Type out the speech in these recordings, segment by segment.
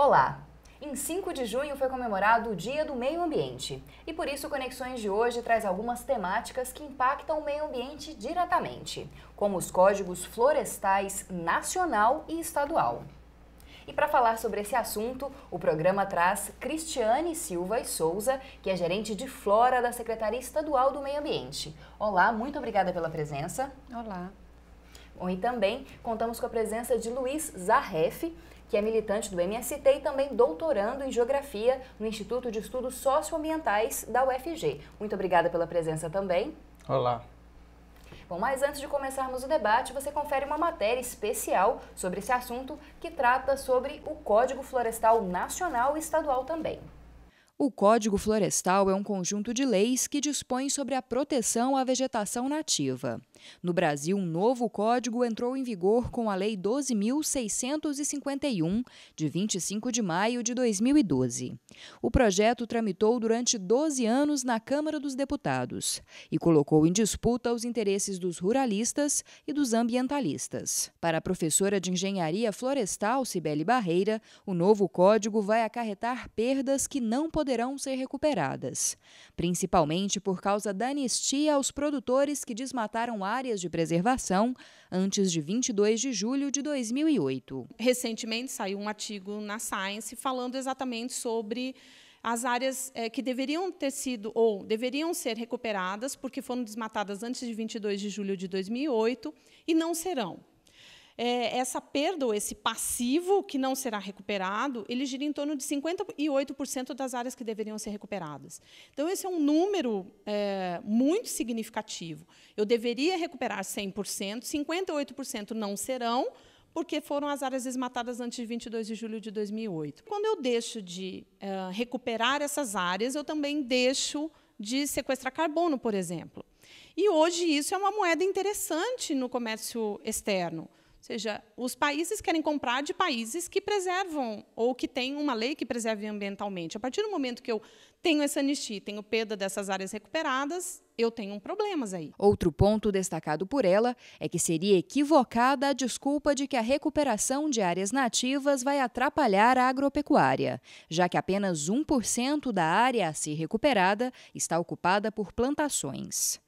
Olá! Em 5 de junho foi comemorado o Dia do Meio Ambiente. E por isso o Conexões de hoje traz algumas temáticas que impactam o meio ambiente diretamente, como os códigos florestais nacional e estadual. E para falar sobre esse assunto, o programa traz Cristiane Silva e Souza, que é gerente de Flora da Secretaria Estadual do Meio Ambiente. Olá, muito obrigada pela presença. Olá. Bom, e também contamos com a presença de Luiz Zarref, que é militante do MST e também doutorando em Geografia no Instituto de Estudos Socioambientais da UFG. Muito obrigada pela presença também. Olá. Bom, mas antes de começarmos o debate, você confere uma matéria especial sobre esse assunto que trata sobre o Código Florestal Nacional e Estadual também. O Código Florestal é um conjunto de leis que dispõe sobre a proteção à vegetação nativa. No Brasil, um novo código entrou em vigor com a Lei 12.651, de 25 de maio de 2012. O projeto tramitou durante 12 anos na Câmara dos Deputados e colocou em disputa os interesses dos ruralistas e dos ambientalistas. Para a professora de Engenharia Florestal, Cibele Barreira, o novo código vai acarretar perdas que não poderão ser recuperadas, principalmente por causa da anistia aos produtores que desmataram áreas de preservação antes de 22 de julho de 2008. Recentemente saiu um artigo na Science falando exatamente sobre as áreas que deveriam ter sido ou deveriam ser recuperadas porque foram desmatadas antes de 22 de julho de 2008 e não serão. Essa perda, ou esse passivo que não será recuperado, ele gira em torno de 58% das áreas que deveriam ser recuperadas. Então, esse é um número muito significativo. Eu deveria recuperar 100%, 58% não serão, porque foram as áreas desmatadas antes de 22 de julho de 2008. Quando eu deixo de recuperar essas áreas, eu também deixo de sequestrar carbono, por exemplo. E hoje isso é uma moeda interessante no comércio externo. Ou seja, os países querem comprar de países que preservam ou que têm uma lei que preserve ambientalmente. A partir do momento que eu tenho essa anistia, tenho perda dessas áreas recuperadas, eu tenho problemas aí. Outro ponto destacado por ela é que seria equivocada a desculpa de que a recuperação de áreas nativas vai atrapalhar a agropecuária, já que apenas 1% da área a ser recuperada está ocupada por plantações.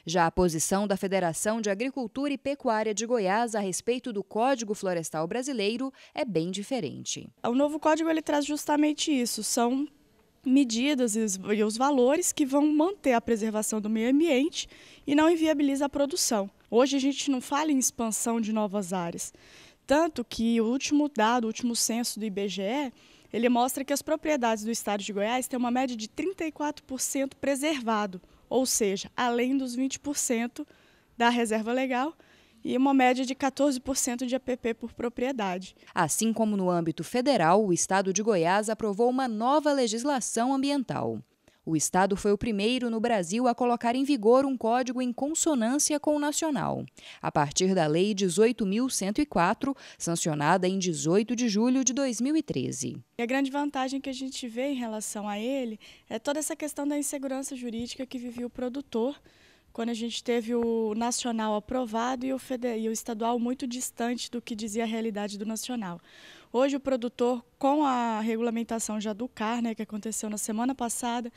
Já a posição da Federação de Agricultura e Pecuária de Goiás a respeito do Código Florestal Brasileiro é bem diferente. O novo código ele traz justamente isso, são medidas e os valores que vão manter a preservação do meio ambiente e não inviabiliza a produção. Hoje a gente não fala em expansão de novas áreas, tanto que o último dado, o último censo do IBGE, ele mostra que as propriedades do estado de Goiás têm uma média de 34% preservado, ou seja, além dos 20% da reserva legal e uma média de 14% de APP por propriedade. Assim como no âmbito federal, o estado de Goiás aprovou uma nova legislação ambiental. O estado foi o primeiro no Brasil a colocar em vigor um código em consonância com o nacional, a partir da Lei 18.104, sancionada em 18 de julho de 2013. E a grande vantagem que a gente vê em relação a ele é toda essa questão da insegurança jurídica que vivia o produtor, quando a gente teve o nacional aprovado e o estadual muito distante do que dizia a realidade do nacional. Hoje o produtor, com a regulamentação já do CAR, que aconteceu na semana passada,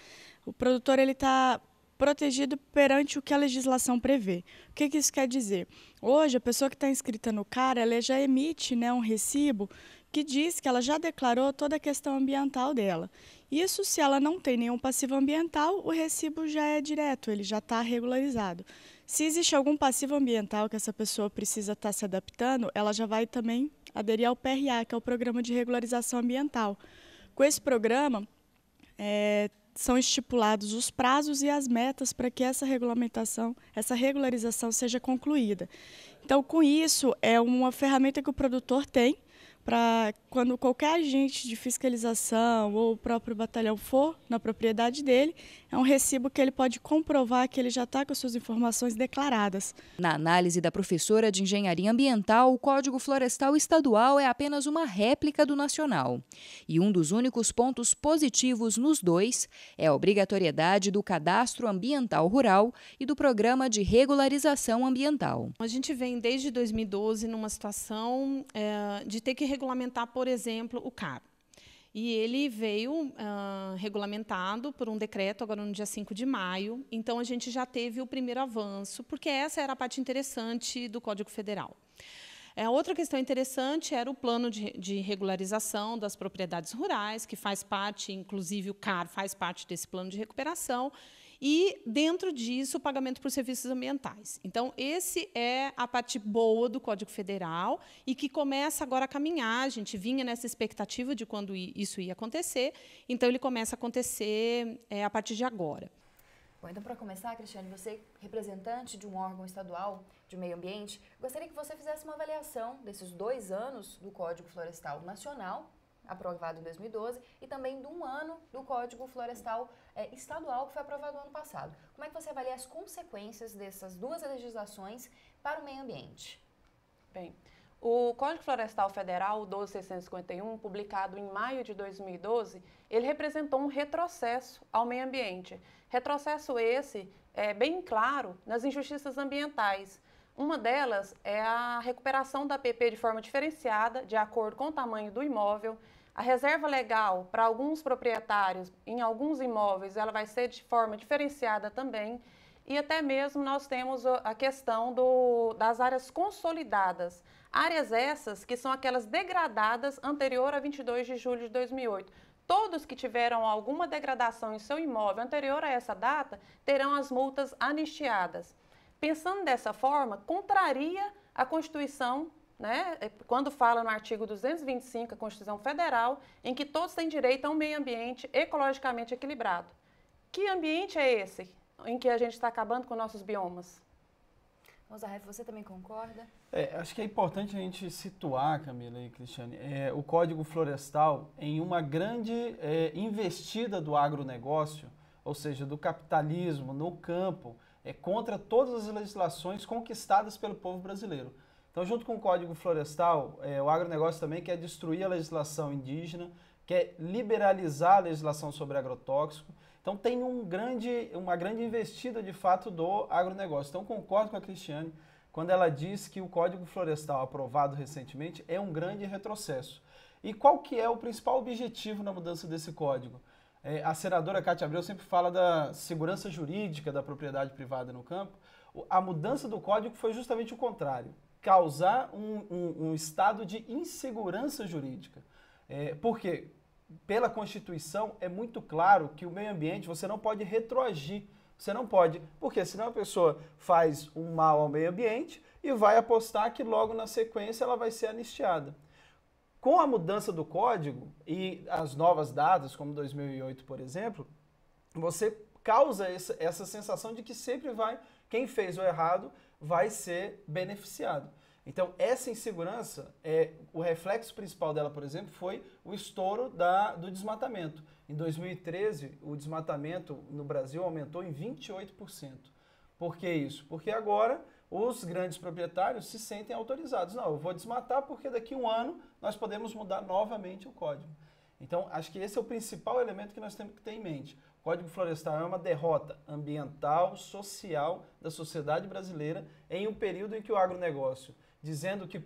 o produtor está protegido perante o que a legislação prevê. O que isso quer dizer? Hoje a pessoa que está inscrita no CAR, ela já emite um recibo que diz que ela já declarou toda a questão ambiental dela. Isso, se ela não tem nenhum passivo ambiental, o recibo já é direto, ele já está regularizado. Se existe algum passivo ambiental que essa pessoa precisa estar se adaptando, ela já vai também aderir ao PRA, que é o Programa de Regularização Ambiental. Com esse programa, são estipulados os prazos e as metas para que essa regularização seja concluída. Então, com isso, é uma ferramenta que o produtor tem para quando qualquer agente de fiscalização ou o próprio batalhão for na propriedade dele, é um recibo que ele pode comprovar que ele já está com as suas informações declaradas. Na análise da professora de Engenharia Ambiental, o Código Florestal Estadual é apenas uma réplica do nacional. E um dos únicos pontos positivos nos dois é a obrigatoriedade do Cadastro Ambiental Rural e do Programa de Regularização Ambiental. A gente vem desde 2012 numa situação de ter que regulamentar, por exemplo, o CAR. E ele veio regulamentado por um decreto agora no dia 5 de maio. Então, a gente já teve o primeiro avanço, porque essa era a parte interessante do Código Federal. Outra questão interessante era o plano de regularização das propriedades rurais, que faz parte, inclusive o CAR faz parte desse plano de recuperação, e, dentro disso, o pagamento por serviços ambientais. Então, esse é a parte boa do Código Federal e que começa agora a caminhar. A gente vinha nessa expectativa de quando isso ia acontecer, então ele começa a acontecer a partir de agora. Bom, então, para começar, Cristiane, você, representante de um órgão estadual de meio ambiente, gostaria que você fizesse uma avaliação desses 2 anos do Código Florestal Nacional, aprovado em 2012, e também de 1 ano do Código Florestal Estadual, que foi aprovado no ano passado. Como é que você avalia as consequências dessas 2 legislações para o meio ambiente? Bem, o Código Florestal Federal, o 12.651, publicado em maio de 2012, ele representou um retrocesso ao meio ambiente. Retrocesso esse, bem claro, nas injustiças ambientais. Uma delas é a recuperação da APP de forma diferenciada, de acordo com o tamanho do imóvel. A reserva legal para alguns proprietários em alguns imóveis, ela vai ser de forma diferenciada também. E até mesmo nós temos a questão das áreas consolidadas. Áreas essas que são aquelas degradadas anterior a 22 de julho de 2008. Todos que tiveram alguma degradação em seu imóvel anterior a essa data terão as multas anistiadas. Pensando dessa forma, contraria a Constituição, né, quando fala no artigo 225 da Constituição Federal, em que todos têm direito a um meio ambiente ecologicamente equilibrado. Que ambiente é esse em que a gente está acabando com nossos biomas? Mozart, você também concorda? Acho que é importante a gente situar, Camila e Cristiane, o Código Florestal em uma grande investida do agronegócio, ou seja, do capitalismo no campo, contra todas as legislações conquistadas pelo povo brasileiro. Então, junto com o Código Florestal, o agronegócio também quer destruir a legislação indígena, quer liberalizar a legislação sobre agrotóxico. Então, tem uma grande investida, de fato, do agronegócio. Então, concordo com a Cristiane quando ela diz que o Código Florestal aprovado recentemente é um grande retrocesso. E qual que é o principal objetivo na mudança desse código? A senadora Cátia Abreu sempre fala da segurança jurídica da propriedade privada no campo. A mudança do código foi justamente o contrário, causar um estado de insegurança jurídica. Por quê? Pela Constituição é muito claro que o meio ambiente você não pode retroagir. Você não pode, porque senão a pessoa faz um mal ao meio ambiente e vai apostar que logo na sequência ela vai ser anistiada. Com a mudança do código e as novas datas, como 2008, por exemplo, você causa essa sensação de que sempre quem fez o errado vai ser beneficiado. Então, essa insegurança, o reflexo principal dela, por exemplo, foi o estouro do desmatamento. Em 2013, o desmatamento no Brasil aumentou em 28%. Por que isso? Porque agora os grandes proprietários se sentem autorizados. Não, eu vou desmatar porque daqui a 1 ano nós podemos mudar novamente o código. Então, acho que esse é o principal elemento que nós temos que ter em mente. O Código Florestal é uma derrota ambiental, social da sociedade brasileira em um período em que o agronegócio, dizendo que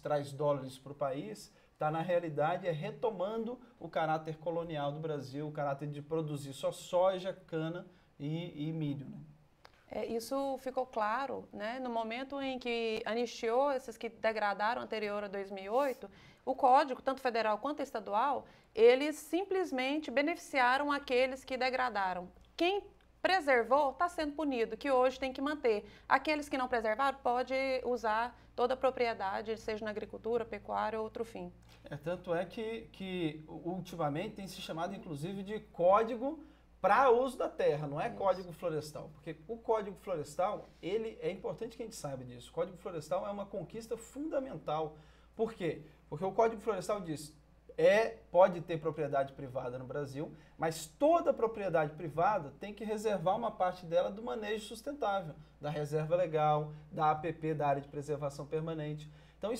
traz dólares para o país, está na realidade retomando o caráter colonial do Brasil, o caráter de produzir só soja, cana e milho, né? Isso ficou claro, né, no momento em que anistiou esses que degradaram anterior a 2008, o código, tanto federal quanto estadual, eles simplesmente beneficiaram aqueles que degradaram. Quem preservou está sendo punido, que hoje tem que manter. Aqueles que não preservaram pode usar toda a propriedade, seja na agricultura, pecuária ou outro fim. Tanto é que ultimamente tem se chamado inclusive de código para uso da terra, não é Código Florestal, porque o Código Florestal, é importante que a gente saiba disso, o Código Florestal é uma conquista fundamental. Por quê? Porque o Código Florestal diz, pode ter propriedade privada no Brasil, mas toda propriedade privada tem que reservar uma parte dela do manejo sustentável, da reserva legal, da APP, da área de preservação permanente. Então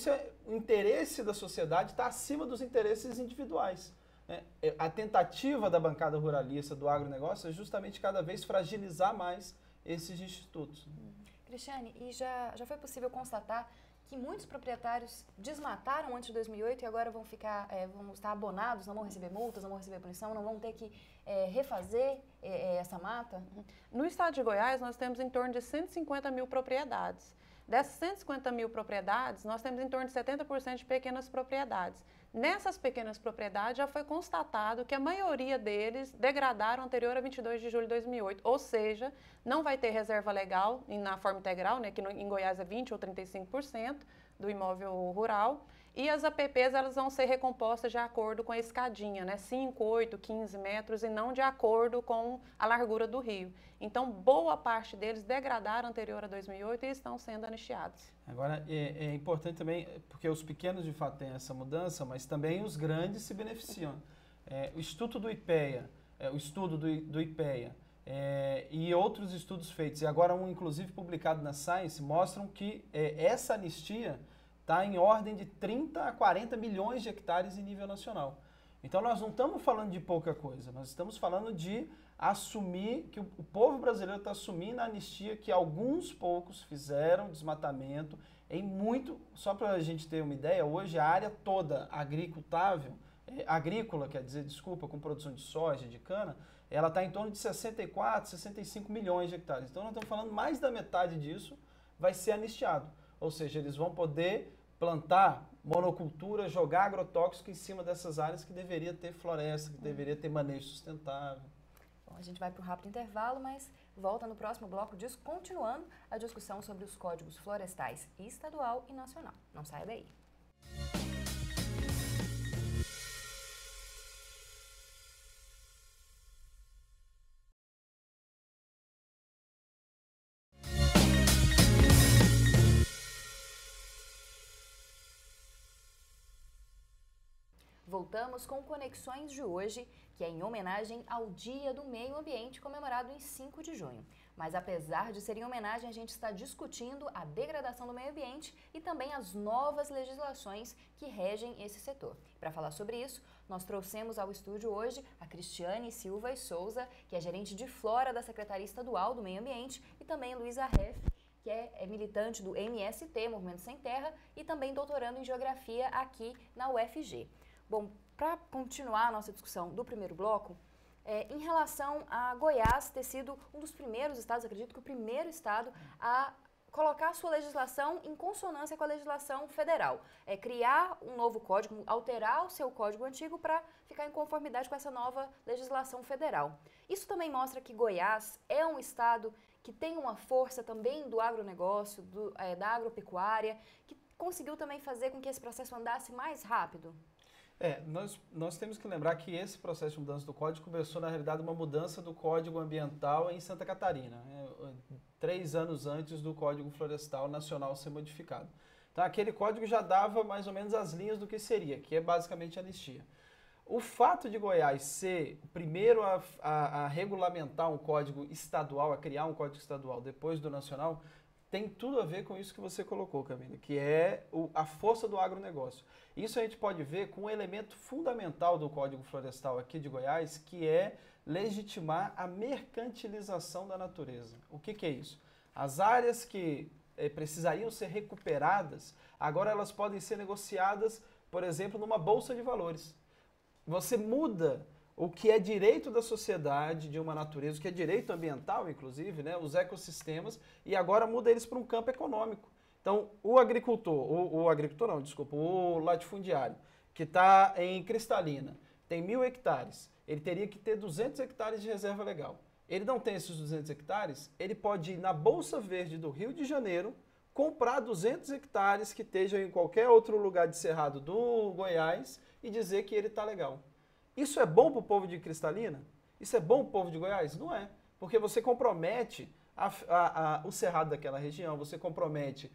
o interesse da sociedade está acima dos interesses individuais. A tentativa da bancada ruralista do agronegócio é justamente cada vez fragilizar mais esses institutos. Cristiane, e já foi possível constatar que muitos proprietários desmataram antes de 2008 e agora vão estar abonados, não vão receber multas, não vão receber punição, não vão ter que refazer essa mata? No estado de Goiás, nós temos em torno de 150 mil propriedades. Dessas 150 mil propriedades, nós temos em torno de 70% de pequenas propriedades. Nessas pequenas propriedades, já foi constatado que a maioria deles degradaram anterior a 22 de julho de 2008, ou seja, não vai ter reserva legal na forma integral, né, que em Goiás é 20% ou 35% do imóvel rural, e as APPs elas vão ser recompostas de acordo com a escadinha, né, 5, 8, 15 metros, e não de acordo com a largura do rio. Então, boa parte deles degradaram anterior a 2008 e estão sendo anistiados. Agora, é importante também, porque os pequenos de fato têm essa mudança, mas também os grandes se beneficiam. O Instituto do IPEA, o estudo do IPEA e outros estudos feitos, e agora um inclusive publicado na Science, mostram que essa anistia está em ordem de 30 a 40 milhões de hectares em nível nacional. Então nós não estamos falando de pouca coisa, nós estamos falando de assumir, que o povo brasileiro está assumindo a anistia que alguns poucos fizeram desmatamento em muito, só para a gente ter uma ideia, hoje a área toda agrícola, quer dizer, desculpa, com produção de soja, de cana, ela está em torno de 64, 65 milhões de hectares. Então nós estamos falando mais da metade disso vai ser anistiado. Ou seja, eles vão poder plantar monocultura, jogar agrotóxico em cima dessas áreas que deveria ter floresta, que deveria ter manejo sustentável. Bom, a gente vai para um rápido intervalo, mas volta no próximo bloco continuando a discussão sobre os códigos florestais estadual e nacional. Não saia daí. Voltamos com Conexões de hoje, que é em homenagem ao Dia do Meio Ambiente, comemorado em 5 de junho. Mas apesar de ser em homenagem, a gente está discutindo a degradação do meio ambiente e também as novas legislações que regem esse setor. Para falar sobre isso, nós trouxemos ao estúdio hoje a Cristiane Silva e Souza, que é gerente de Flora da Secretaria Estadual do Meio Ambiente, e também Luísa Reff, que é militante do MST, Movimento Sem Terra, e também doutorando em Geografia aqui na UFG. Bom, para continuar a nossa discussão do primeiro bloco, em relação a Goiás ter sido um dos primeiros estados, acredito que o primeiro estado a colocar a sua legislação em consonância com a legislação federal. Criar um novo código, alterar o seu código antigo para ficar em conformidade com essa nova legislação federal. Isso também mostra que Goiás é um estado que tem uma força também do agronegócio, da agropecuária, que conseguiu também fazer com que esse processo andasse mais rápido. Nós temos que lembrar que esse processo de mudança do código começou, na realidade, uma mudança do Código Ambiental em Santa Catarina, 3 anos antes do Código Florestal Nacional ser modificado. Então, aquele código já dava mais ou menos as linhas do que seria, que é basicamente a anistia. O fato de Goiás ser o primeiro a regulamentar um código estadual, a criar um código estadual depois do nacional, tem tudo a ver com isso que você colocou, Camila, que é a força do agronegócio. Isso a gente pode ver com um elemento fundamental do Código Florestal aqui de Goiás, que é legitimar a mercantilização da natureza. O que é isso? As áreas que precisariam ser recuperadas, agora elas podem ser negociadas, por exemplo, numa bolsa de valores. Você muda o que é direito da sociedade, de uma natureza, o que é direito ambiental, inclusive, né, os ecossistemas, e agora muda eles para um campo econômico. Então, o latifundiário, que está em Cristalina, tem 1.000 hectares, ele teria que ter 200 hectares de reserva legal. Ele não tem esses 200 hectares, ele pode ir na Bolsa Verde do Rio de Janeiro, comprar 200 hectares que estejam em qualquer outro lugar de cerrado do Goiás e dizer que ele está legal. Isso é bom para o povo de Cristalina? Isso é bom para o povo de Goiás? Não é, porque você compromete o cerrado daquela região, você compromete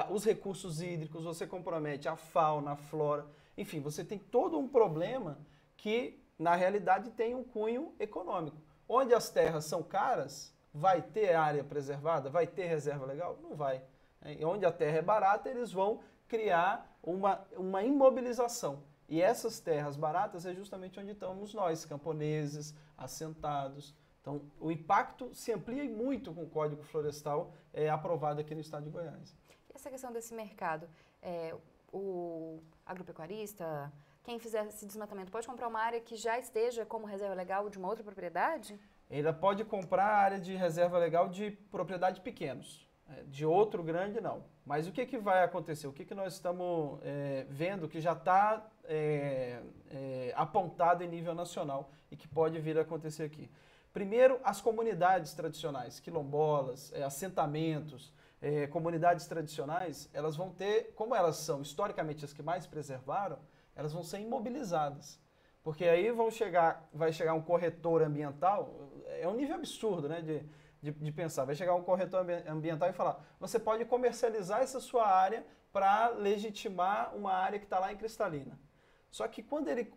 os recursos hídricos, você compromete a fauna, a flora, enfim, você tem todo um problema que, na realidade, tem um cunho econômico. Onde as terras são caras, vai ter área preservada? Vai ter reserva legal? Não vai. E onde a terra é barata, eles vão criar uma imobilização. E essas terras baratas é justamente onde estamos nós, camponeses, assentados. Então, o impacto se amplia muito com o Código Florestal aprovado aqui no estado de Goiás. E essa questão desse mercado, o agropecuarista, quem fizer esse desmatamento, pode comprar uma área que já esteja como reserva legal de uma outra propriedade? Ele pode comprar a área de reserva legal de propriedade pequenos, de outro grande não. Mas o que vai acontecer? O que nós estamos vendo que já está apontado em nível nacional e que pode vir a acontecer aqui? Primeiro, as comunidades tradicionais, quilombolas, assentamentos, comunidades tradicionais, elas vão ter, como elas são historicamente as que mais preservaram, elas vão ser imobilizadas. Porque aí vai chegar um corretor ambiental, é um nível absurdo, né, de pensar. Vai chegar um corretor ambiental e falar, você pode comercializar essa sua área para legitimar uma área que está lá em Cristalina. Só que quando ele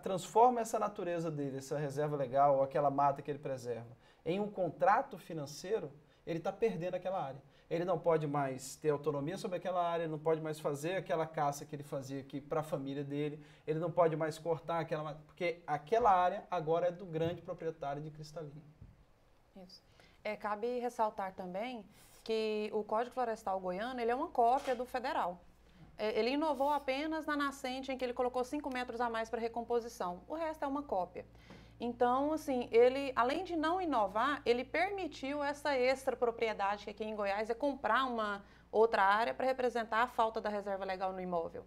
transforma essa natureza dele, essa reserva legal, ou aquela mata que ele preserva, em um contrato financeiro, ele está perdendo aquela área. Ele não pode mais ter autonomia sobre aquela área, ele não pode mais fazer aquela caça que ele fazia aqui para a família dele, ele não pode mais cortar aquela mata, porque aquela área agora é do grande proprietário de Cristalina. Isso. Cabe ressaltar também que o Código Florestal Goiano ele é uma cópia do federal. Ele inovou apenas na nascente, em que ele colocou 5 metros a mais para recomposição. O resto é uma cópia. Então, assim, ele, além de não inovar, ele permitiu essa extra propriedade que aqui em Goiás é comprar uma outra área para representar a falta da reserva legal no imóvel.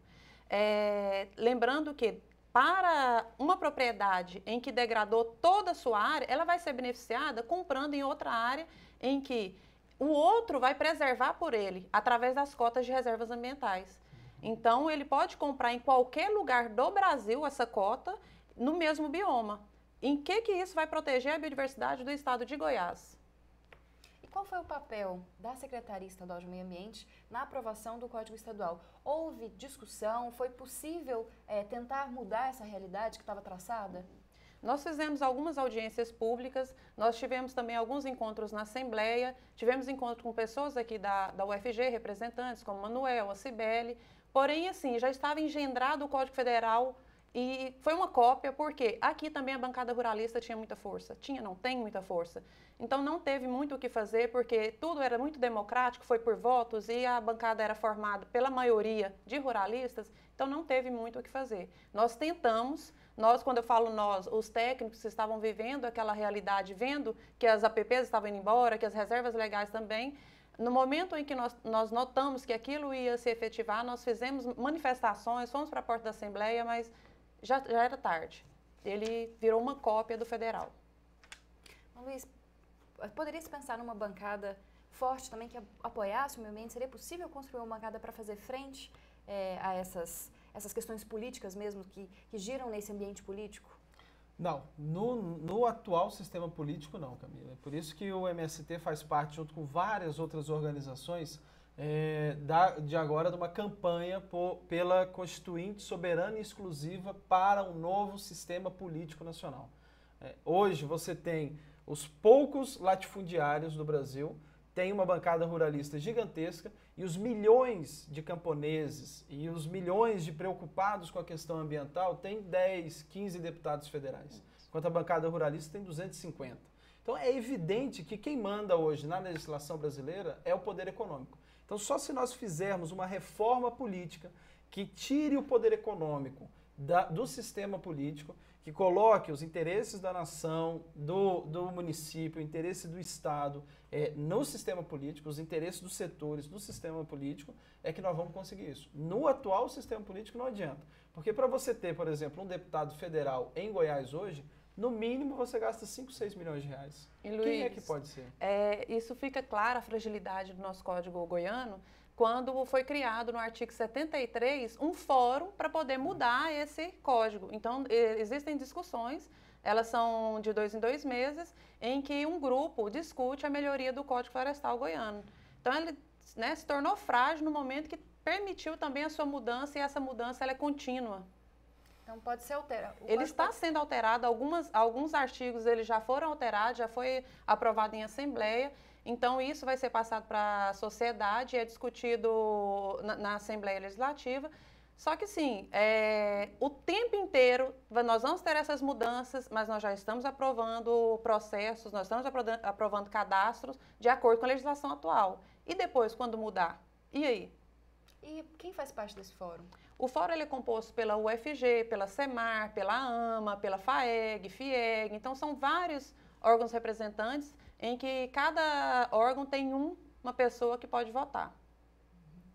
Lembrando que para uma propriedade em que degradou toda a sua área, ela vai ser beneficiada comprando em outra área em que o outro vai preservar por ele, através das cotas de reservas ambientais. Então, ele pode comprar em qualquer lugar do Brasil essa cota no mesmo bioma. Em que isso vai proteger a biodiversidade do estado de Goiás? E qual foi o papel da Secretaria Estadual de Meio Ambiente na aprovação do Código Estadual? Houve discussão? Foi possível tentar mudar essa realidade que estava traçada? Nós fizemos algumas audiências públicas, nós tivemos também alguns encontros na Assembleia, tivemos encontro com pessoas aqui da UFG, representantes como Manuel, a Cibele, porém, assim, já estava engendrado o Código Federal e foi uma cópia, porque aqui também a bancada ruralista tinha muita força. Não tem muita força. Então não teve muito o que fazer, porque tudo era muito democrático, foi por votos e a bancada era formada pela maioria de ruralistas, então não teve muito o que fazer. Nós tentamos, quando eu falo nós, os técnicos estavam vivendo aquela realidade, vendo que as APPs estavam indo embora, que as reservas legais também. No momento em que nós notamos que aquilo ia se efetivar, nós fizemos manifestações, fomos para a porta da Assembleia, mas já era tarde. Ele virou uma cópia do federal. Luiz, poderia-se pensar numa bancada forte também que apoiasse o meio ambiente? Seria possível construir uma bancada para fazer frente a essas questões políticas mesmo que giram nesse ambiente político? Não, no atual sistema político não, Camila. É por isso que o MST faz parte, junto com várias outras organizações, de agora de uma campanha pela Constituinte soberana e exclusiva para um novo sistema político nacional. Hoje você tem os poucos latifundiários do Brasil, tem uma bancada ruralista gigantesca e os milhões de camponeses e os milhões de preocupados com a questão ambiental tem 10, 15 deputados federais, enquanto a bancada ruralista tem 250. Então é evidente que quem manda hoje na legislação brasileira é o poder econômico. Então só se nós fizermos uma reforma política que tire o poder econômico do sistema político, que coloque os interesses da nação, do município, o interesse do Estado no sistema político, os interesses dos setores do sistema político, é que nós vamos conseguir isso. No atual sistema político não adianta. Porque para você ter, por exemplo, um deputado federal em Goiás hoje, no mínimo você gasta 5, 6 milhões de reais. E, Luiz, quem é que pode ser? Isso fica clara a fragilidade do nosso Código Goiano, quando foi criado no artigo 73 um fórum para poder mudar esse código. Então, existem discussões, elas são de 2 em 2 meses, em que um grupo discute a melhoria do Código Florestal Goiano. Então, ele se tornou frágil no momento que permitiu também a sua mudança, e essa mudança ela é contínua. Então, pode ser alterado. Ele está sendo alterado, alguns artigos eles já foram alterados, já foi aprovado em Assembleia. Então, isso vai ser passado para a sociedade e é discutido na Assembleia Legislativa. Só que, sim, o tempo inteiro nós vamos ter essas mudanças, mas nós já estamos aprovando processos, nós estamos aprovando cadastros de acordo com a legislação atual. E depois, quando mudar? E aí? E quem faz parte desse fórum? O fórum ele é composto pela UFG, pela SEMAR, pela AMA, pela FAEG, FIEG. Então, são vários órgãos representantes em que cada órgão tem uma pessoa que pode votar.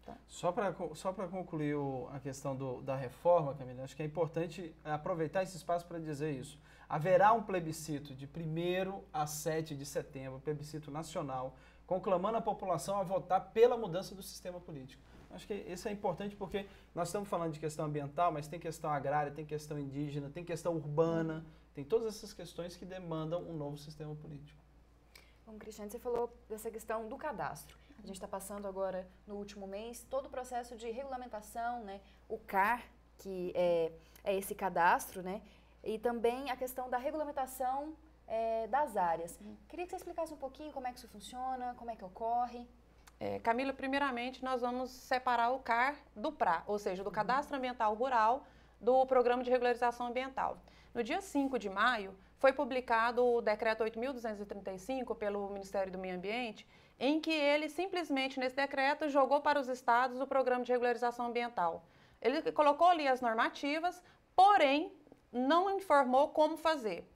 Tá? Só para concluir a questão da reforma, Camila, acho que é importante aproveitar esse espaço para dizer isso. Haverá um plebiscito de 1º a 7 de setembro, plebiscito nacional, conclamando a população a votar pela mudança do sistema político. Acho que isso é importante porque nós estamos falando de questão ambiental, mas tem questão agrária, tem questão indígena, tem questão urbana, tem todas essas questões que demandam um novo sistema político. Bom, Cristiane, você falou dessa questão do cadastro. A gente está passando agora, no último mês, todo o processo de regulamentação, né? O CAR, que é esse cadastro, né? E também a questão da regulamentação das áreas. Queria que você explicasse um pouquinho como é que isso funciona, como é que ocorre. Camila, primeiramente nós vamos separar o CAR do PRA, ou seja, do Cadastro Ambiental Rural, do Programa de Regularização Ambiental. No dia 5 de maio, foi publicado o Decreto 8.235 pelo Ministério do Meio Ambiente, em que ele simplesmente, nesse decreto, jogou para os estados o Programa de Regularização Ambiental. Ele colocou ali as normativas, porém, não informou como fazer.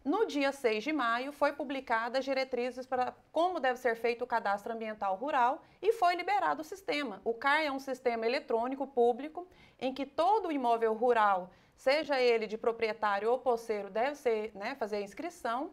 No dia 6 de maio, foi publicada as diretrizes para como deve ser feito o cadastro ambiental rural e foi liberado o sistema. O CAR é um sistema eletrônico público em que todo imóvel rural, seja ele de proprietário ou posseiro, deve ser, fazer a inscrição.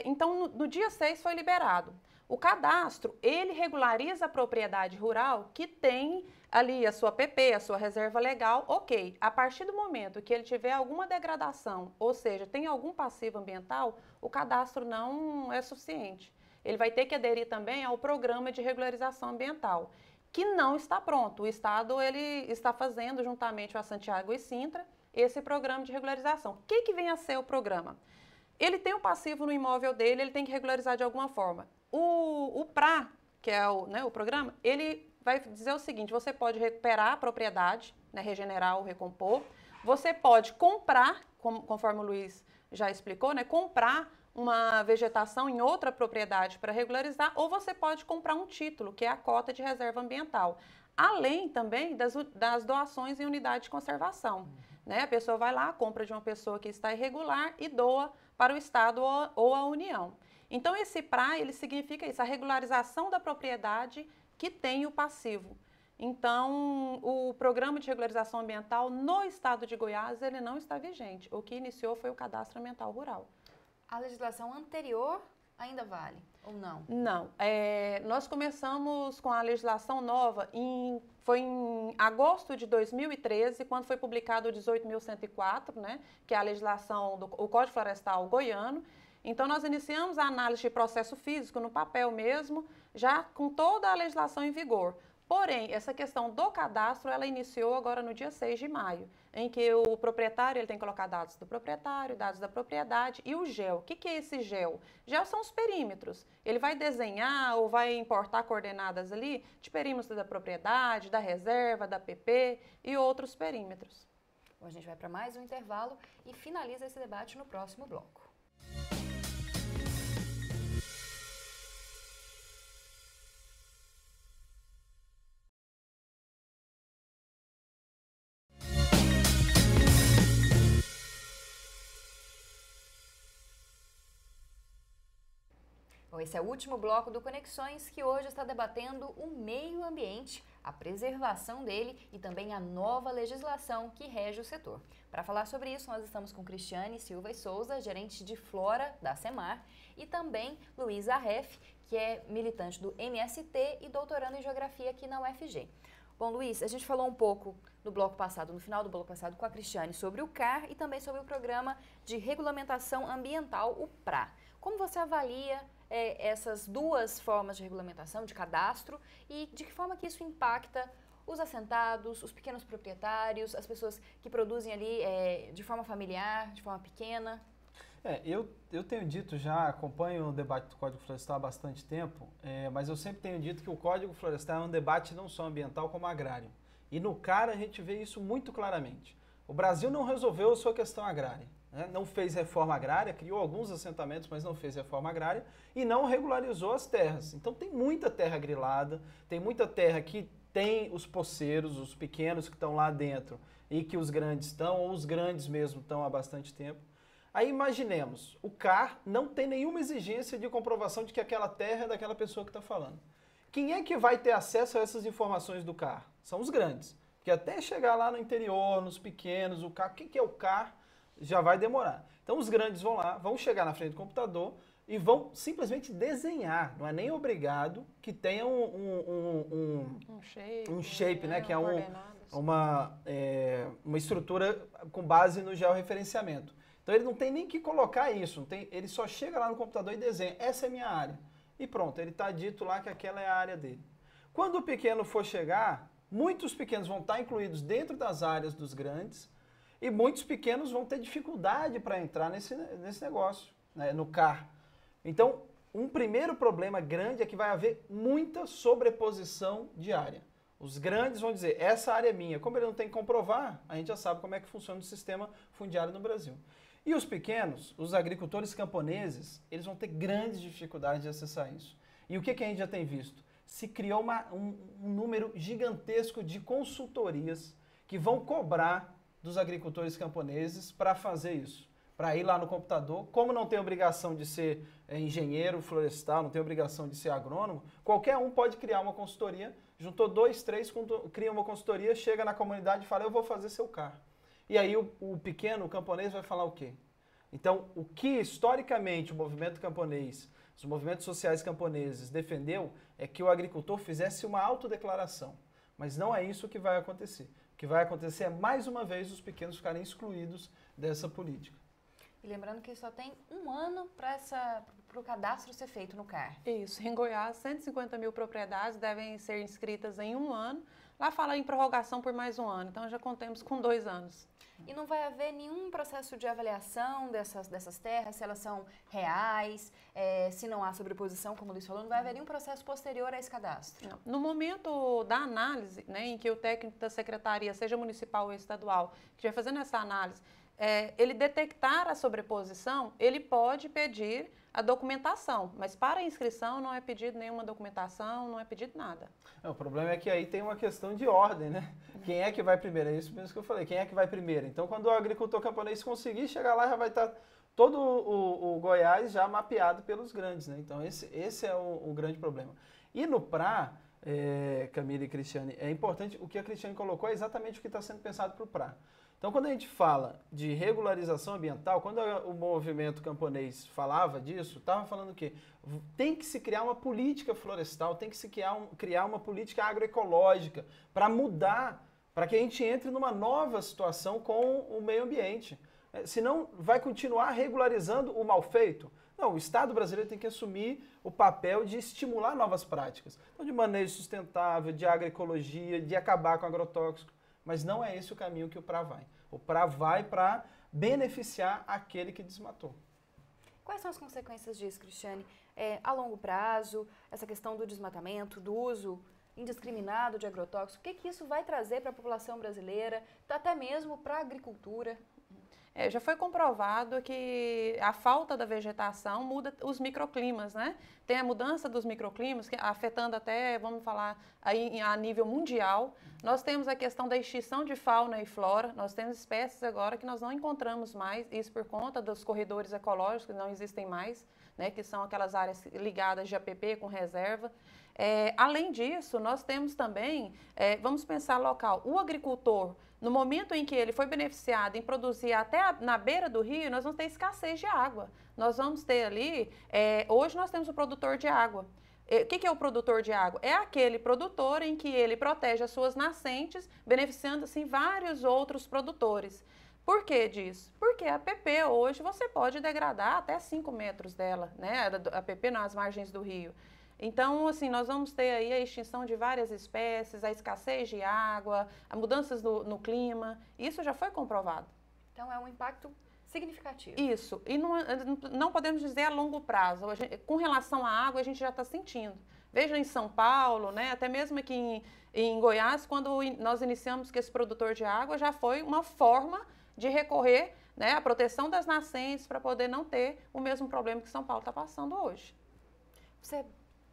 Então, no dia 6 foi liberado. O cadastro, ele regulariza a propriedade rural que tem ali a sua PP, a sua reserva legal, ok. A partir do momento que ele tiver alguma degradação, ou seja, tem algum passivo ambiental, o cadastro não é suficiente. Ele vai ter que aderir também ao programa de regularização ambiental, que não está pronto. O Estado ele está fazendo, juntamente com a Santiago e Sintra, esse programa de regularização. O que vem a ser o programa? Ele tem um passivo no imóvel dele, ele tem que regularizar de alguma forma. O PRA, que é o programa, ele vai dizer o seguinte: você pode recuperar a propriedade, regenerar ou recompor, você pode comprar, conforme o Luiz já explicou, comprar uma vegetação em outra propriedade para regularizar, ou você pode comprar um título, que é a cota de reserva ambiental, além também das doações em unidade de conservação. A pessoa vai lá, compra de uma pessoa que está irregular e doa para o Estado ou a União. Então, esse PRA, ele significa isso, a regularização da propriedade que tem o passivo. Então, o programa de regularização ambiental no estado de Goiás, ele não está vigente. O que iniciou foi o cadastro ambiental rural. A legislação anterior ainda vale ou não? Não. Nós começamos com a legislação nova, foi em agosto de 2013, quando foi publicado o 18.104, que é a legislação do Código Florestal goiano. Então, nós iniciamos a análise de processo físico no papel mesmo, já com toda a legislação em vigor. Porém, essa questão do cadastro, ela iniciou agora no dia 6 de maio, em que o proprietário ele tem que colocar dados do proprietário, dados da propriedade e o GEL. O que é esse GEL? GEL são os perímetros. Ele vai desenhar ou vai importar coordenadas ali de perímetros da propriedade, da reserva, da PP e outros perímetros. Bom, a gente vai para mais um intervalo e finaliza esse debate no próximo bloco. Bom, esse é o último bloco do Conexões, que hoje está debatendo o meio ambiente, a preservação dele e também a nova legislação que rege o setor. Para falar sobre isso, nós estamos com Cristiane Silva e Souza, gerente de Flora da SEMAR, e também Luiz Arref, que é militante do MST e doutorando em Geografia aqui na UFG. Bom, Luiz, a gente falou um pouco no bloco passado, no final do bloco passado, com a Cristiane, sobre o CAR e também sobre o Programa de Regulamentação Ambiental, o PRA. Como você avalia essas duas formas de regulamentação, de cadastro, e de que forma que isso impacta os assentados, os pequenos proprietários, as pessoas que produzem ali de forma familiar, de forma pequena? Eu tenho dito já, acompanho o debate do Código Florestal há bastante tempo, mas eu sempre tenho dito que o Código Florestal é um debate não só ambiental como agrário. E no CAR a gente vê isso muito claramente. O Brasil não resolveu a sua questão agrária. né? Não fez reforma agrária, criou alguns assentamentos, mas não fez reforma agrária e não regularizou as terras. Então tem muita terra grilada, tem muita terra que tem os poceiros, os pequenos que estão lá dentro e que os grandes estão, ou os grandes mesmo estão há bastante tempo. Aí imaginemos, o CAR não tem nenhuma exigência de comprovação de que aquela terra é daquela pessoa que está falando. Quem é que vai ter acesso a essas informações do CAR? São os grandes. Porque até chegar lá no interior, nos pequenos, o CAR, o que é o CAR, já vai demorar. Então os grandes vão lá, vão chegar na frente do computador e vão simplesmente desenhar. Não é nem obrigado que tenha um shape, né? Que é uma estrutura com base no georreferenciamento. Então ele não tem nem que colocar isso, ele só chega lá no computador e desenha, essa é minha área. E pronto, ele está dito lá que aquela é a área dele. Quando o pequeno for chegar, muitos pequenos vão estar incluídos dentro das áreas dos grandes e muitos pequenos vão ter dificuldade para entrar nesse negócio, né, no CAR. Então, um primeiro problema grande é que vai haver muita sobreposição de área. Os grandes vão dizer, essa área é minha. Como ele não tem que comprovar, a gente já sabe como é que funciona o sistema fundiário no Brasil. E os pequenos, os agricultores camponeses, eles vão ter grandes dificuldades de acessar isso. E o que a gente já tem visto? Se criou um número gigantesco de consultorias que vão cobrar dos agricultores camponeses para fazer isso. Para ir lá no computador, como não tem obrigação de ser engenheiro florestal, não tem obrigação de ser agrônomo, qualquer um pode criar uma consultoria, juntou 2, 3, cria uma consultoria, chega na comunidade e fala, eu vou fazer seu CAR. E aí o pequeno, o camponês, vai falar o quê? Então, o que historicamente o movimento camponês, os movimentos sociais camponeses defendeu é que o agricultor fizesse uma autodeclaração. Mas não é isso que vai acontecer. O que vai acontecer é, mais uma vez, os pequenos ficarem excluídos dessa política. E lembrando que só tem um ano para o cadastro ser feito no CAR. Isso. Em Goiás, 150 mil propriedades devem ser inscritas em um ano. Lá fala em prorrogação por mais um ano, então já contemos com 2 anos. E não vai haver nenhum processo de avaliação dessas terras, se elas são reais, se não há sobreposição, como o Luiz falou, não vai haver nenhum processo posterior a esse cadastro? Não. No momento da análise, né, em que o técnico da secretaria, seja municipal ou estadual, que estiver fazendo essa análise, ele detectar a sobreposição, ele pode pedir a documentação, mas para a inscrição não é pedido nenhuma documentação, não é pedido nada. O problema é que aí tem uma questão de ordem, né? Quem é que vai primeiro? É isso mesmo que eu falei, quem é que vai primeiro? Então, quando o agricultor camponês conseguir chegar lá, já vai estar todo o Goiás já mapeado pelos grandes, né? Então, esse é o grande problema. E no PRA, Camila e Cristiane, é importante, o que a Cristiane colocou é exatamente o que está sendo pensado para o PRA. Então, quando a gente fala de regularização ambiental, quando o movimento camponês falava disso, estava falando o quê? Tem que se criar uma política florestal, tem que se criar uma política agroecológica para mudar, para que a gente entre numa nova situação com o meio ambiente. Senão, vai continuar regularizando o mal feito. Não, o Estado brasileiro tem que assumir o papel de estimular novas práticas. Então, de manejo sustentável, de agroecologia, de acabar com o agrotóxico. Mas não é esse o caminho que o PRA vai. O PRA vai para beneficiar aquele que desmatou. Quais são as consequências disso, Cristiane? A longo prazo, essa questão do desmatamento, do uso indiscriminado de agrotóxicos, o que isso vai trazer para a população brasileira, até mesmo para a agricultura? Já foi comprovado que a falta da vegetação muda os microclimas, né? Tem a mudança dos microclimas, afetando até, vamos falar, aí a nível mundial. Nós temos a questão da extinção de fauna e flora, nós temos espécies agora que nós não encontramos mais, isso por conta dos corredores ecológicos que não existem mais, né? Que são aquelas áreas ligadas de APP com reserva. Além disso, nós temos também, vamos pensar local, o agricultor, no momento em que ele foi beneficiado em produzir até na beira do rio, nós vamos ter escassez de água. Nós vamos ter ali, hoje nós temos o produtor de água. O que é o produtor de água? É aquele produtor em que ele protege as suas nascentes, beneficiando assim vários outros produtores. Por que disso? Porque a APP hoje você pode degradar até 5 metros dela, né? A APP nas margens do rio. Então, assim, nós vamos ter aí a extinção de várias espécies, a escassez de água, as mudanças no clima, isso já foi comprovado. Então, é um impacto significativo. Isso, e não podemos dizer a longo prazo. Com relação à água, a gente já está sentindo. Veja em São Paulo, né, até mesmo aqui em Goiás, quando nós iniciamos que esse produtor de água já foi uma forma de recorrer né, a proteção das nascentes para poder não ter o mesmo problema que São Paulo está passando hoje. Você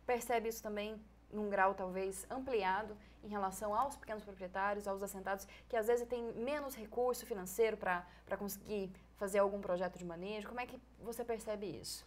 percebe isso também num grau talvez ampliado em relação aos pequenos proprietários, aos assentados, que às vezes têm menos recurso financeiro para conseguir fazer algum projeto de manejo? Como é que você percebe isso?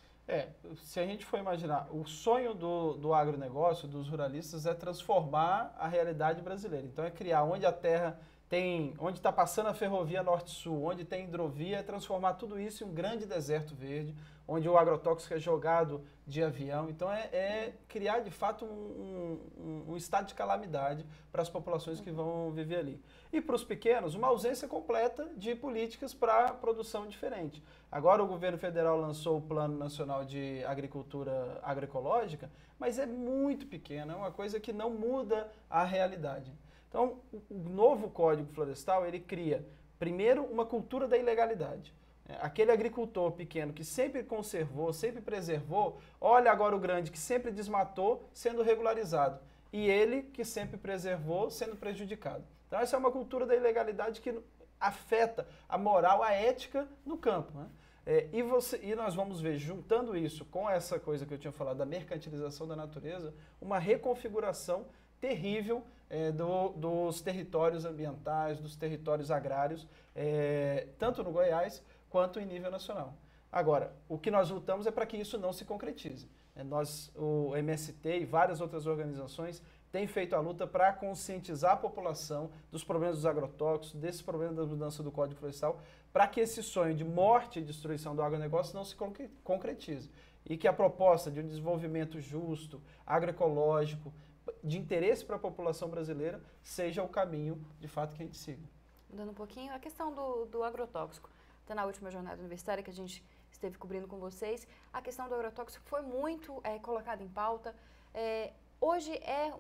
Se a gente for imaginar, o sonho do agronegócio, dos ruralistas, é transformar a realidade brasileira. Então é criar onde a terra tem, onde está passando a ferrovia norte-sul, onde tem hidrovia, é transformar tudo isso em um grande deserto verde, onde o agrotóxico é jogado de avião. Então é criar de fato um estado de calamidade para as populações que vão viver ali. E para os pequenos, uma ausência completa de políticas para produção diferente. Agora o governo federal lançou o Plano Nacional de Agricultura Agroecológica, mas é muito pequeno, é uma coisa que não muda a realidade. Então, o novo Código Florestal, ele cria, primeiro, uma cultura da ilegalidade. Aquele agricultor pequeno que sempre conservou, sempre preservou, olha agora o grande que sempre desmatou sendo regularizado. E ele que sempre preservou sendo prejudicado. Então, essa é uma cultura da ilegalidade que afeta a moral, a ética no campo, né? E nós vamos ver, juntando isso com essa coisa que eu tinha falado, da mercantilização da natureza, uma reconfiguração terrível dos territórios ambientais, dos territórios agrários, tanto no Goiás quanto em nível nacional. Agora, o que nós lutamos é para que isso não se concretize. O MST e várias outras organizações têm feito a luta para conscientizar a população dos problemas dos agrotóxicos, desses problemas da mudança do Código Florestal, para que esse sonho de morte e destruição do agronegócio não se concretize. E que a proposta de um desenvolvimento justo, agroecológico, de interesse para a população brasileira, seja o caminho, de fato, que a gente siga. Mudando um pouquinho, a questão do agrotóxico. Até na última jornada universitária que a gente esteve cobrindo com vocês, a questão do agrotóxico foi muito colocada em pauta. Hoje é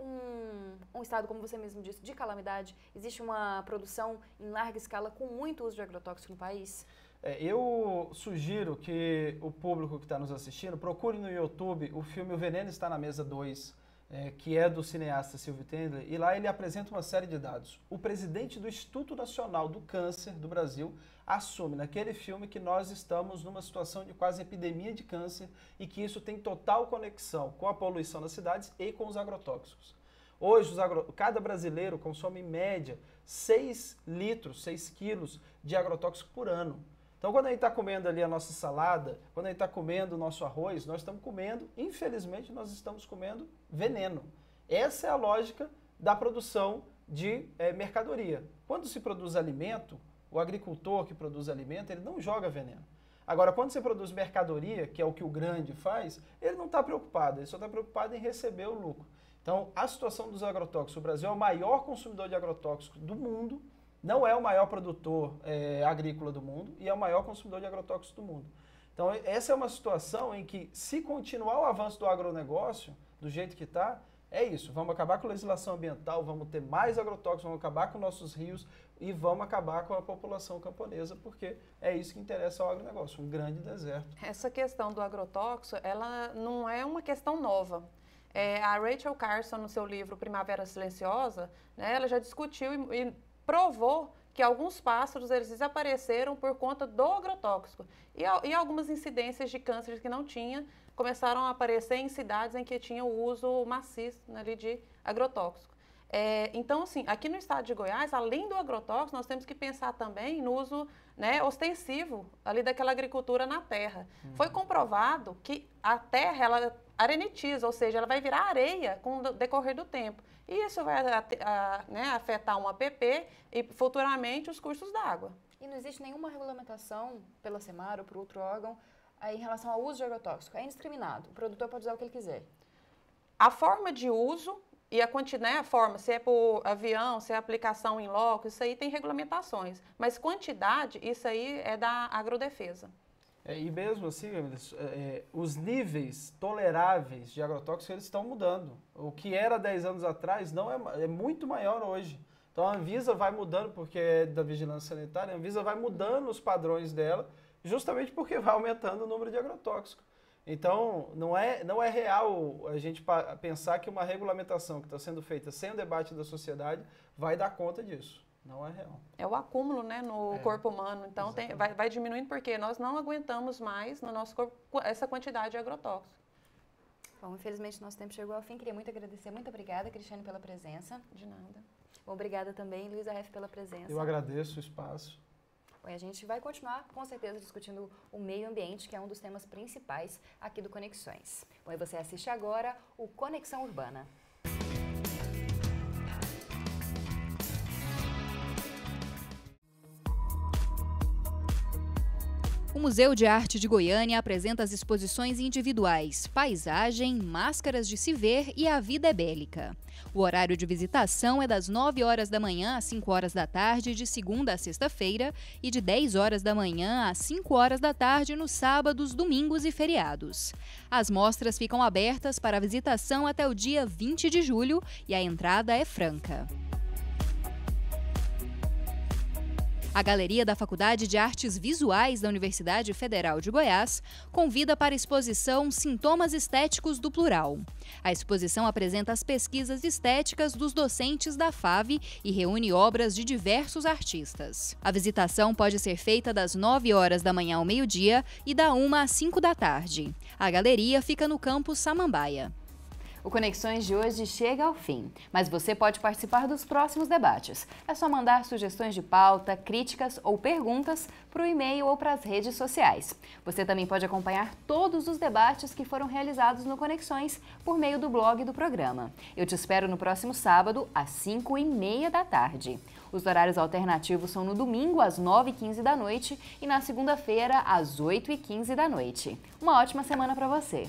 um estado, como você mesmo disse, de calamidade. Existe uma produção em larga escala com muito uso de agrotóxico no país? Eu sugiro que o público que está nos assistindo procure no YouTube o filme O Veneno Está na Mesa 2, que é do cineasta Silvio Tendler, e lá ele apresenta uma série de dados. O presidente do Instituto Nacional do Câncer do Brasil assume naquele filme que nós estamos numa situação de quase epidemia de câncer e que isso tem total conexão com a poluição das cidades e com os agrotóxicos. Hoje, cada brasileiro consome em média 6 quilos de agrotóxico por ano. Então, quando a gente está comendo ali a nossa salada, quando a gente está comendo o nosso arroz, nós estamos comendo, infelizmente, nós estamos comendo veneno. Essa é a lógica da produção de mercadoria. Quando se produz alimento, o agricultor que produz alimento, ele não joga veneno. Agora, quando você produz mercadoria, que é o que o grande faz, ele não está preocupado, ele só está preocupado em receber o lucro. Então, a situação dos agrotóxicos, o Brasil é o maior consumidor de agrotóxicos do mundo, não é o maior produtor agrícola do mundo e é o maior consumidor de agrotóxicos do mundo. Então, essa é uma situação em que, se continuar o avanço do agronegócio, do jeito que está, é isso. Vamos acabar com a legislação ambiental, vamos ter mais agrotóxicos, vamos acabar com nossos rios e vamos acabar com a população camponesa, porque é isso que interessa ao agronegócio, um grande deserto. Essa questão do agrotóxico, ela não é uma questão nova. A Rachel Carson, no seu livro Primavera Silenciosa, né, ela já discutiu e provou que alguns pássaros eles desapareceram por conta do agrotóxico. E algumas incidências de câncer que não tinha começaram a aparecer em cidades em que tinha o uso maciço ali de agrotóxico. Então, assim, aqui no estado de Goiás, além do agrotóxico, nós temos que pensar também no uso, né, ostensivo ali daquela agricultura na terra. Foi comprovado que a terra, ela arenitiza, ou seja, ela vai virar areia com o decorrer do tempo. E isso vai afetar um APP e futuramente os cursos d'água. E não existe nenhuma regulamentação pela SEMAR ou por outro órgão em relação ao uso de agrotóxico? É indiscriminado, o produtor pode usar o que ele quiser. A forma de uso e a forma, se é por avião, se é aplicação em loco, isso aí tem regulamentações. Mas quantidade, isso aí é da agrodefesa. E mesmo assim, os níveis toleráveis de agrotóxicos eles estão mudando. O que era 10 anos atrás não é muito maior hoje. Então a Anvisa vai mudando, porque é da vigilância sanitária, a Anvisa vai mudando os padrões dela, justamente porque vai aumentando o número de agrotóxicos. Então não é real a gente pensar que uma regulamentação que está sendo feita sem o debate da sociedade vai dar conta disso. Não é real. É o acúmulo, né, no corpo humano. Então vai diminuindo porque nós não aguentamos mais no nosso corpo essa quantidade de agrotóxico. Bom, infelizmente nosso tempo chegou ao fim. Queria muito agradecer. Muito obrigada, Cristiane, pela presença. De nada. Bom, obrigada também, Luísa Reff, pela presença. Eu agradeço o espaço. Bom, a gente vai continuar, com certeza, discutindo o meio ambiente, que é um dos temas principais aqui do Conexões. Bom, e você assiste agora o Conexão Urbana. O Museu de Arte de Goiânia apresenta as exposições individuais Paisagem, Máscaras de se Ver e A Vida é Bélica. O horário de visitação é das 9 horas da manhã às 5 horas da tarde, de segunda a sexta-feira, e de 10 horas da manhã às 5 horas da tarde nos sábados, domingos e feriados. As mostras ficam abertas para visitação até o dia 20 de julho e a entrada é franca. A Galeria da Faculdade de Artes Visuais da Universidade Federal de Goiás convida para a exposição Sintomas Estéticos do Plural. A exposição apresenta as pesquisas estéticas dos docentes da FAV e reúne obras de diversos artistas. A visitação pode ser feita das 9 horas da manhã ao meio-dia e da 1 às 5 da tarde. A galeria fica no campus Samambaia. O Conexões de hoje chega ao fim, mas você pode participar dos próximos debates. É só mandar sugestões de pauta, críticas ou perguntas para o e-mail ou para as redes sociais. Você também pode acompanhar todos os debates que foram realizados no Conexões por meio do blog do programa. Eu te espero no próximo sábado, às 5h30 da tarde. Os horários alternativos são no domingo, às 9h15 da noite e na segunda-feira, às 8h15 da noite. Uma ótima semana para você!